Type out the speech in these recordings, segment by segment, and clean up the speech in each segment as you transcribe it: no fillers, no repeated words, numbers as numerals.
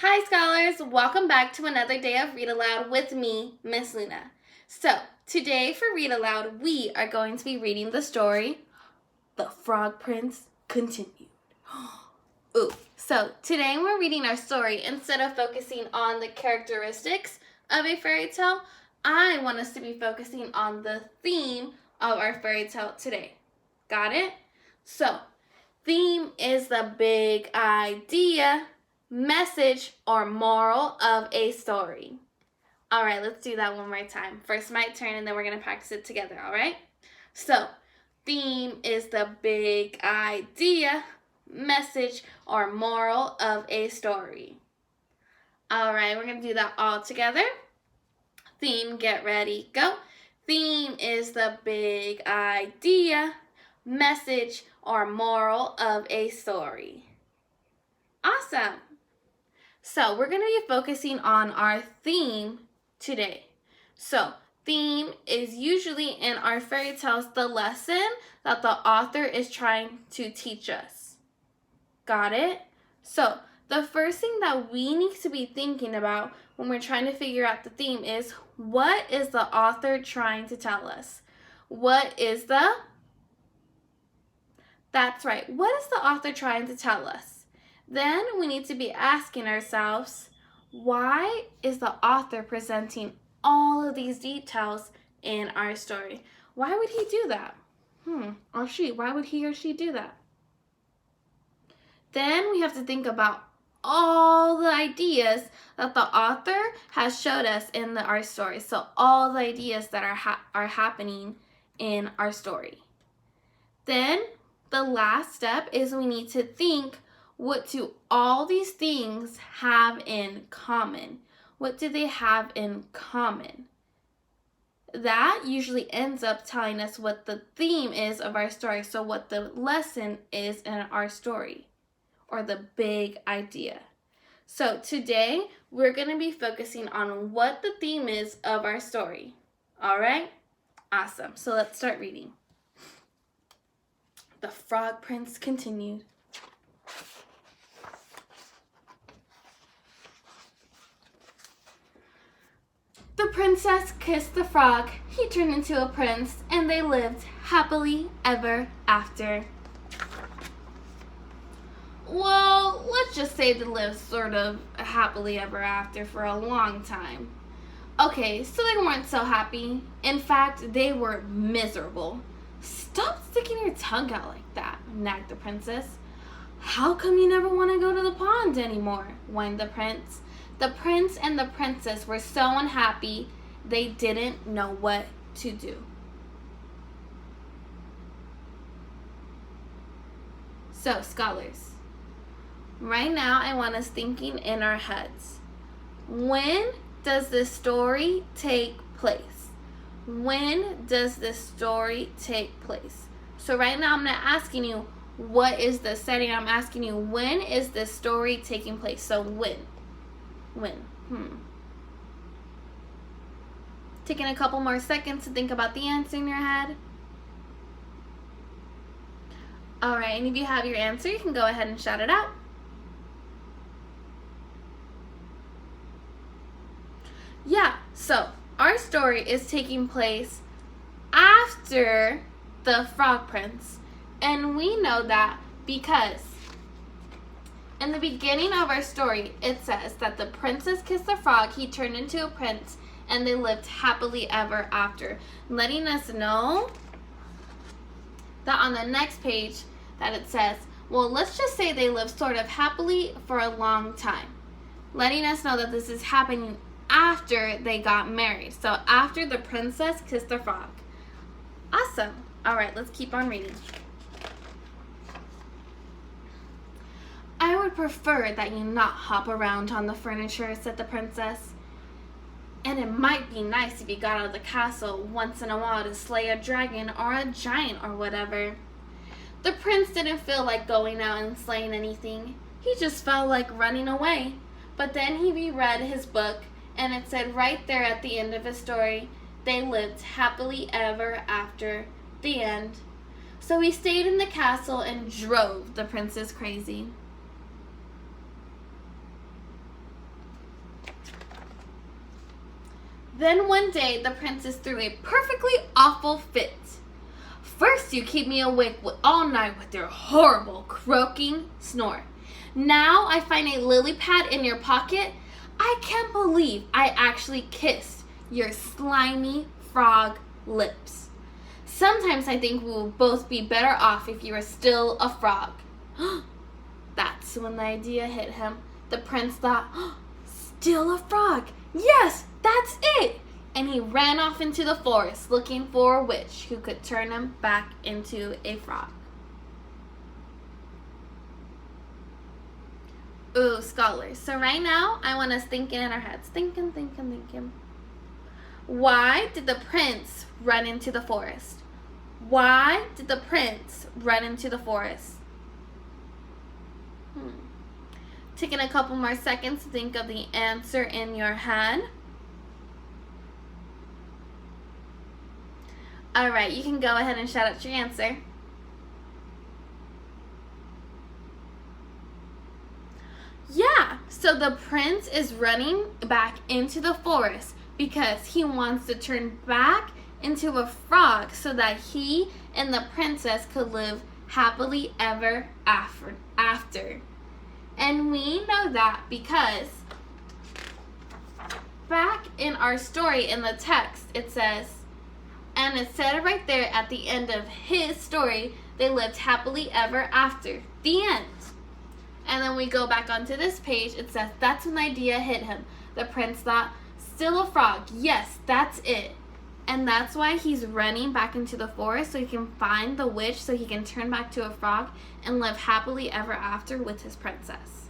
Hi scholars, welcome back to another day of Read Aloud with me, Miss Luna. So, today for Read Aloud, we are going to be reading the story, The Frog Prince Continued. Ooh, so today we're reading our story. Instead of focusing on the characteristics of a fairy tale, I want us to be focusing on the theme of our fairy tale today. Got it? So, theme is the big idea, message, or moral of a story. All right, let's do that one more time. First my turn, and then we're going to practice it together, all right? So, theme is the big idea, message, or moral of a story. All right, we're going to do that all together. Theme, get ready, go. Theme is the big idea, message, or moral of a story. Awesome. So we're going to be focusing on our theme today. So theme is usually in our fairy tales the lesson that the author is trying to teach us. Got it? So the first thing that we need to be thinking about when we're trying to figure out the theme is, what is the author trying to tell us? That's right. What is the author trying to tell us? Then we need to be asking ourselves, why is the author presenting all of these details in our story? Why would he do that? Or she, why would he or she do that? Then we have to think about all the ideas that the author has showed us in our story. So all the ideas that are happening in our story. Then the last step is we need to think, what do all these things have in common? What do they have in common? That usually ends up telling us what the theme is of our story. So what the lesson is in our story, or the big idea. So today we're going to be focusing on what the theme is of our story. All right? Awesome. So let's start reading. The Frog Prince Continued. The princess kissed the frog, he turned into a prince, and they lived happily ever after. Well, let's just say they lived sort of happily ever after for a long time. Okay, so they weren't so happy. In fact, they were miserable. Stop sticking your tongue out like that, nagged the princess. How come you never want to go to the pond anymore? Whined the prince. The prince and the princess were so unhappy, they didn't know what to do. So, scholars, right now I want us thinking in our heads. When does this story take place? When does this story take place? So right now I'm not asking you, what is the setting? I'm asking you, when is this story taking place? So when? Taking a couple more seconds to think about the answer in your head. Alright, and if you have your answer, you can go ahead and shout it out. Yeah, so our story is taking place after the Frog Prince. And we know that because in the beginning of our story, it says that the princess kissed the frog, he turned into a prince, and they lived happily ever after. Letting us know that on the next page that it says, well, let's just say they lived sort of happily for a long time. Letting us know that this is happening after they got married. So after the princess kissed the frog. Awesome. All right, let's keep on reading. I would prefer that you not hop around on the furniture, said the princess. And it might be nice if you got out of the castle once in a while to slay a dragon or a giant or whatever. The prince didn't feel like going out and slaying anything. He just felt like running away. But then he reread his book, and it said right there at the end of his story, they lived happily ever after. The end. So he stayed in the castle and drove the princess crazy. Then one day the princess threw a perfectly awful fit. First you keep me awake all night with your horrible croaking snore. Now I find a lily pad in your pocket. I can't believe I actually kissed your slimy frog lips. Sometimes I think we will both be better off if you were still a frog. That's when the idea hit him. The prince thought, still a frog. Yes, that's it. And he ran off into the forest looking for a witch who could turn him back into a frog. Ooh, scholars. So right now, I want us thinking in our heads. Thinking. Why did the prince run into the forest? Why did the prince run into the forest? Taking a couple more seconds to think of the answer in your head. All right, you can go ahead and shout out your answer. Yeah, so the prince is running back into the forest because he wants to turn back into a frog so that he and the princess could live happily ever after. And we know that because back in our story in the text, it says, and it said right there at the end of his story, they lived happily ever after. The end. And then we go back onto this page, it says, that's when the idea hit him. The prince thought, still a frog. Yes, that's it. And that's why he's running back into the forest so he can find the witch so he can turn back to a frog and live happily ever after with his princess.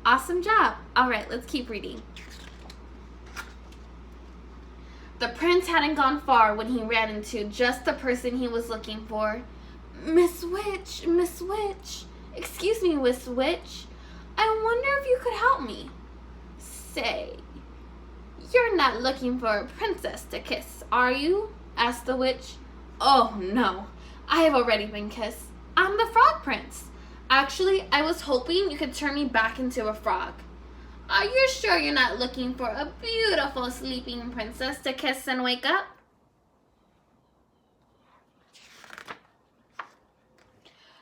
Awesome job. All right, let's keep reading. The prince hadn't gone far when he ran into just the person he was looking for. Miss Witch, Miss Witch. Excuse me, Miss Witch. I wonder if you could help me. Say, you're not looking for a princess to kiss, are you? Asked the witch. Oh, no. I have already been kissed. I'm the frog prince. Actually, I was hoping you could turn me back into a frog. Are you sure you're not looking for a beautiful sleeping princess to kiss and wake up?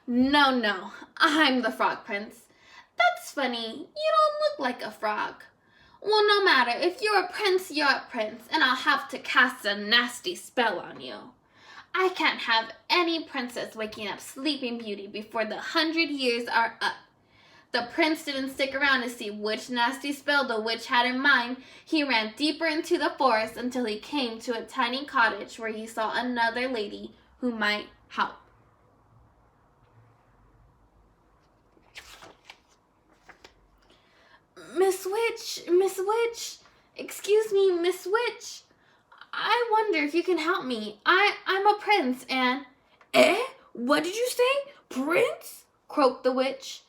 No, I'm the frog prince. That's funny, you don't look like a frog. Well, no matter, if you're a prince, you're a prince, and I'll have to cast a nasty spell on you. I can't have any princess waking up Sleeping Beauty before the 100 years are up. The prince didn't stick around to see which nasty spell the witch had in mind. He ran deeper into the forest until he came to a tiny cottage where he saw another lady who might help. Miss Witch, excuse me, Miss Witch. I wonder if you can help me. I'm a prince and... What did you say? Prince? Croaked the witch.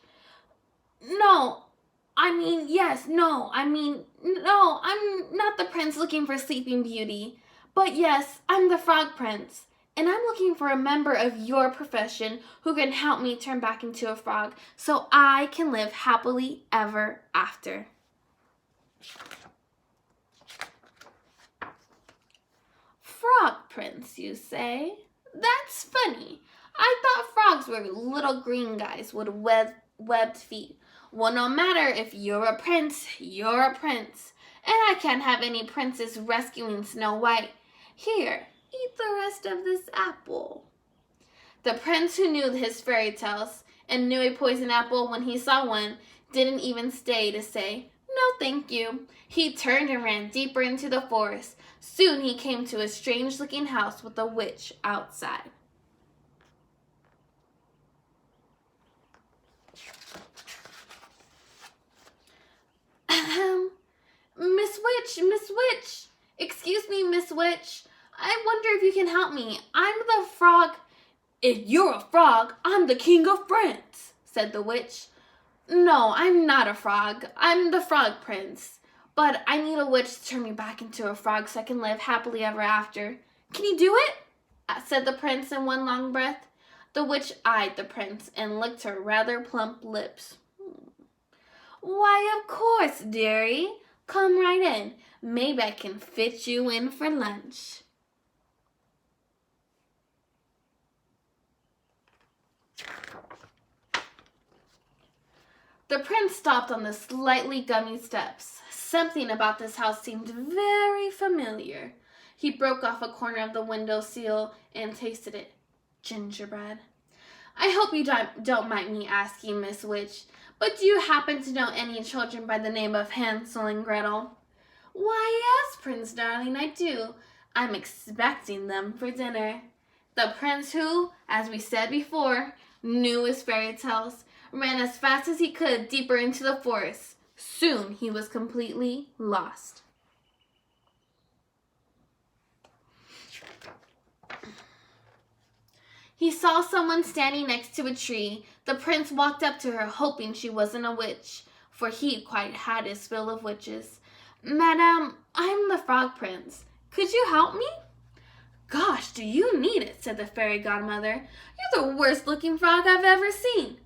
No, I'm not the prince looking for Sleeping Beauty. But yes, I'm the frog prince. And I'm looking for a member of your profession who can help me turn back into a frog so I can live happily ever after. Frog prince, you say? That's funny. I thought frogs were little green guys with webbed feet. Well, no matter if you're a prince, you're a prince. And I can't have any princess rescuing Snow White. Here, eat the rest of this apple. The prince, who knew his fairy tales and knew a poison apple when he saw one, didn't even stay to say, no thank you. He turned and ran deeper into the forest. Soon he came to a strange-looking house with a witch outside. Miss Witch, excuse me, Miss Witch. I wonder if you can help me. I'm the frog. If you're a frog, I'm the king of France, said the witch. No, I'm not a frog. I'm the frog prince. But I need a witch to turn me back into a frog so I can live happily ever after. Can you do it? Said the prince in one long breath. The witch eyed the prince and licked her rather plump lips. Why, of course, dearie. Come right in. Maybe I can fit you in for lunch. The prince stopped on the slightly gummy steps. Something about this house seemed very familiar. He broke off a corner of the window sill and tasted it. Gingerbread. I hope you don't mind me asking, Miss Witch, but do you happen to know any children by the name of Hansel and Gretel? Why, yes, Prince Darling, I do. I'm expecting them for dinner. The prince who, as we said before, knew his fairy tales, ran as fast as he could deeper into the forest. Soon he was completely lost. He saw someone standing next to a tree. The prince walked up to her, hoping she wasn't a witch, for he quite had his fill of witches. Madame, I'm the Frog Prince. Could you help me? Gosh, do you need it, said the fairy godmother. You're the worst looking frog I've ever seen.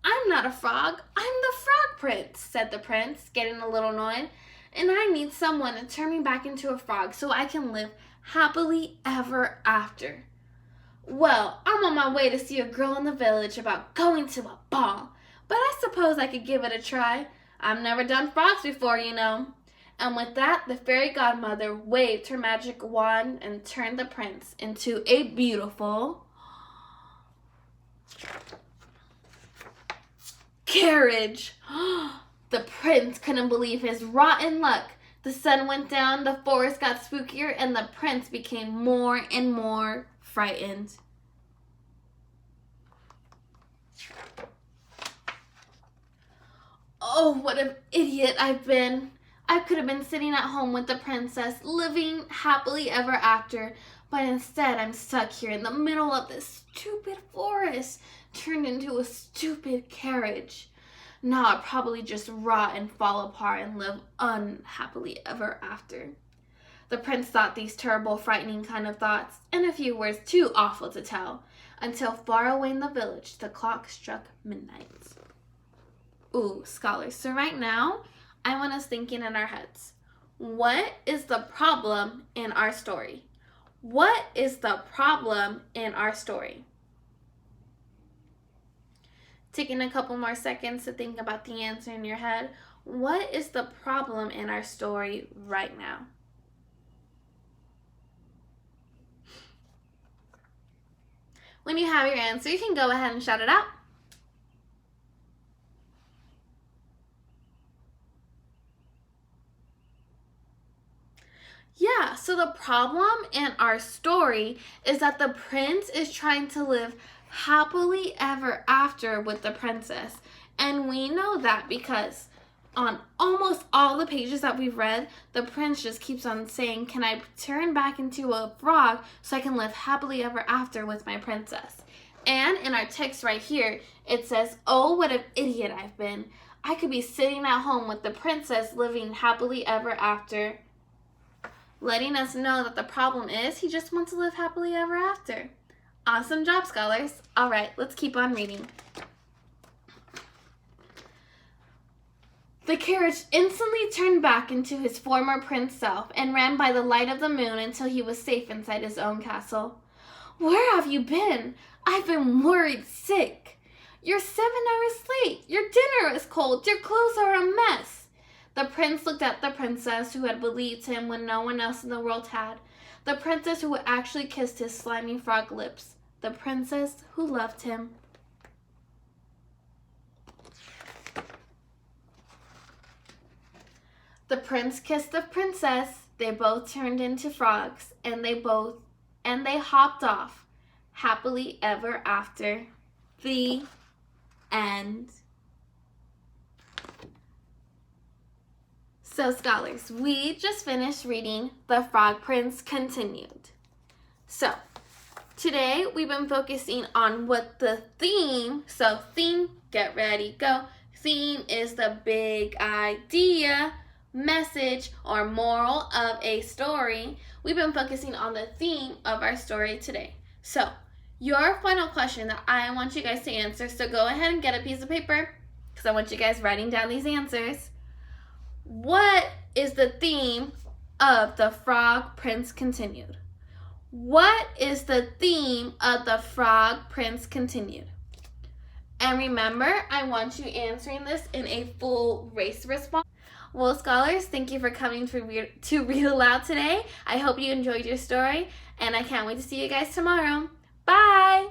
I'm not a frog, I'm the Frog Prince, said the prince, getting a little annoyed. And I need someone to turn me back into a frog so I can live happily ever after. Well, I'm on my way to see a girl in the village about going to a ball, but I suppose I could give it a try. I've never done frogs before, you know. And with that, the fairy godmother waved her magic wand and turned the prince into a beautiful carriage. The prince couldn't believe his rotten luck. The sun went down, the forest got spookier, and the prince became more and more frightened. Oh, what an idiot I've been. I could have been sitting at home with the princess, living happily ever after, but instead I'm stuck here in the middle of this stupid forest, turned into a stupid carriage. Now I'll probably just rot and fall apart and live unhappily ever after. The prince thought these terrible, frightening kind of thoughts, and a few words too awful to tell, until far away in the village the clock struck midnight. Ooh, scholars, so right now, I want us thinking in our heads, what is the problem in our story? What is the problem in our story? Taking a couple more seconds to think about the answer in your head. What is the problem in our story right now? When you have your answer, you can go ahead and shout it out. Yeah, so the problem in our story is that the prince is trying to live happily ever after with the princess. And we know that because on almost all the pages that we've read, the prince just keeps on saying, can I turn back into a frog so I can live happily ever after with my princess? And in our text right here, it says, oh, what an idiot I've been. I could be sitting at home with the princess living happily ever after. Letting us know that the problem is he just wants to live happily ever after. Awesome job, scholars. All right, let's keep on reading. The carriage instantly turned back into his former prince self and ran by the light of the moon until he was safe inside his own castle. Where have you been? I've been worried sick. You're 7 hours late. Your dinner is cold. Your clothes are a mess. The prince looked at the princess who had believed him when no one else in the world had. The princess who had actually kissed his slimy frog lips. The princess who loved him. The prince kissed the princess. They both turned into frogs, and they hopped off happily ever after. The end. So scholars, we just finished reading The Frog Prince Continued. So today we've been focusing on what the theme, so theme, get ready, go. Theme is the big idea, message, or moral of a story. We've been focusing on the theme of our story today. So your final question that I want you guys to answer, so go ahead and get a piece of paper because I want you guys writing down these answers. What is the theme of The Frog Prince Continued? What is the theme of The Frog Prince Continued? And remember, I want you answering this in a full race response. Well, scholars, thank you for coming to read aloud today. I hope you enjoyed your story, and I can't wait to see you guys tomorrow. Bye!